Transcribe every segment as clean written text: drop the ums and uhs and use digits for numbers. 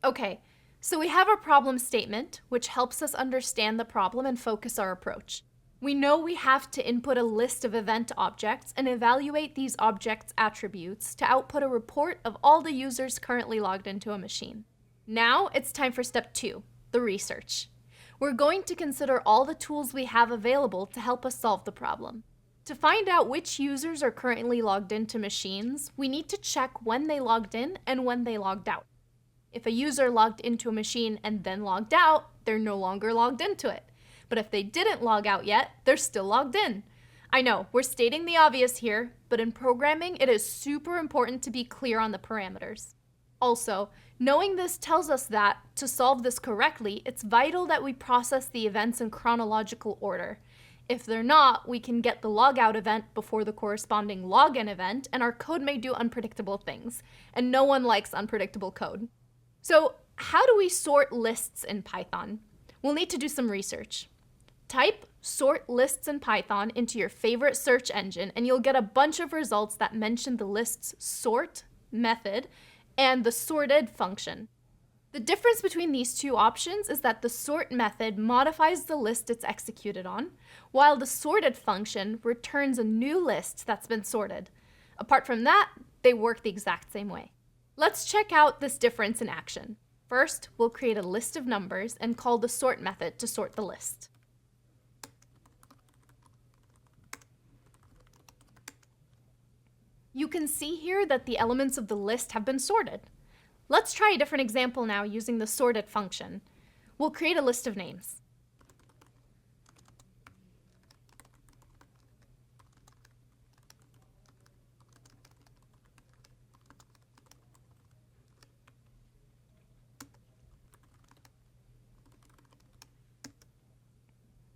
Okay, so we have our problem statement, which helps us understand the problem and focus our approach. We know we have to input a list of event objects and evaluate these objects' attributes to output a report of all the users currently logged into a machine. Now it's time for step 2, the research. We're going to consider all the tools we have available to help us solve the problem. To find out which users are currently logged into machines, we need to check when they logged in and when they logged out. If a user logged into a machine and then logged out, they're no longer logged into it. But if they didn't log out yet, they're still logged in. I know, we're stating the obvious here, but in programming, it is super important to be clear on the parameters. Also, knowing this tells us that, to solve this correctly, it's vital that we process the events in chronological order. If they're not, we can get the logout event before the corresponding login event, and our code may do unpredictable things, and no one likes unpredictable code. So, how do we sort lists in Python? We'll need to do some research. Type sort lists in Python into your favorite search engine, and you'll get a bunch of results that mention the list's sort method and the sorted function. The difference between these two options is that the sort method modifies the list it's executed on, while the sorted function returns a new list that's been sorted. Apart from that, they work the exact same way. Let's check out this difference in action. First, we'll create a list of numbers and call the sort method to sort the list. You can see here that the elements of the list have been sorted. Let's try a different example now using the sorted function. We'll create a list of names.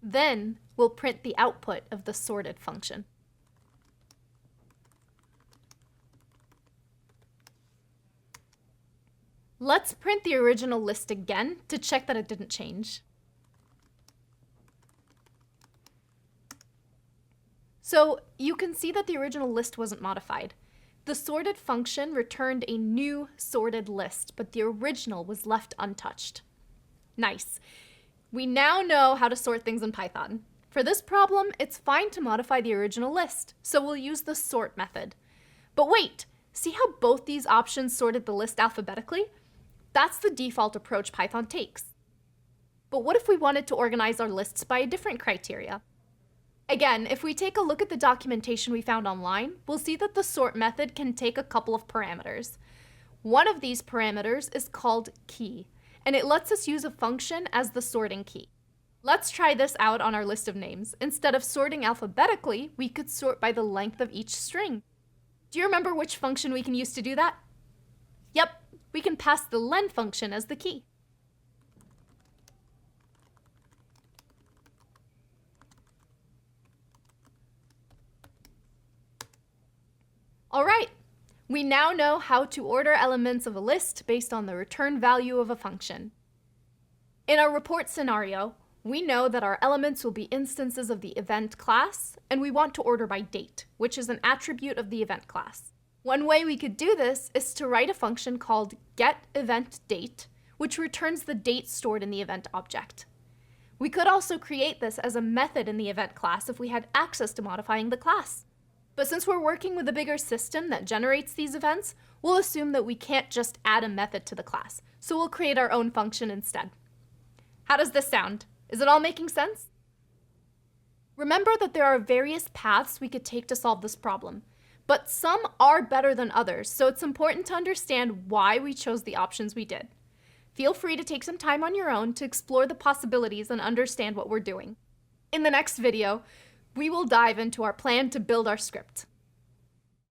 Then we'll print the output of the sorted function. Let's print the original list again to check that it didn't change. So you can see that the original list wasn't modified. The sorted function returned a new sorted list, but the original was left untouched. Nice. We now know how to sort things in Python. For this problem, it's fine to modify the original list, so we'll use the sort method. But wait, see how both these options sorted the list alphabetically? That's the default approach Python takes. But what if we wanted to organize our lists by a different criteria? Again, if we take a look at the documentation we found online, we'll see that the sort method can take a couple of parameters. One of these parameters is called key, and it lets us use a function as the sorting key. Let's try this out on our list of names. Instead of sorting alphabetically, we could sort by the length of each string. Do you remember which function we can use to do that? Yep, we can pass the len function as the key. All right, we now know how to order elements of a list based on the return value of a function. In our report scenario, we know that our elements will be instances of the event class, and we want to order by date, which is an attribute of the event class. One way we could do this is to write a function called getEventDate, which returns the date stored in the event object. We could also create this as a method in the event class if we had access to modifying the class. But since we're working with a bigger system that generates these events, we'll assume that we can't just add a method to the class, so we'll create our own function instead. How does this sound? Is it all making sense? Remember that there are various paths we could take to solve this problem, but some are better than others, so it's important to understand why we chose the options we did. Feel free to take some time on your own to explore the possibilities and understand what we're doing. In the next video, we will dive into our plan to build our script.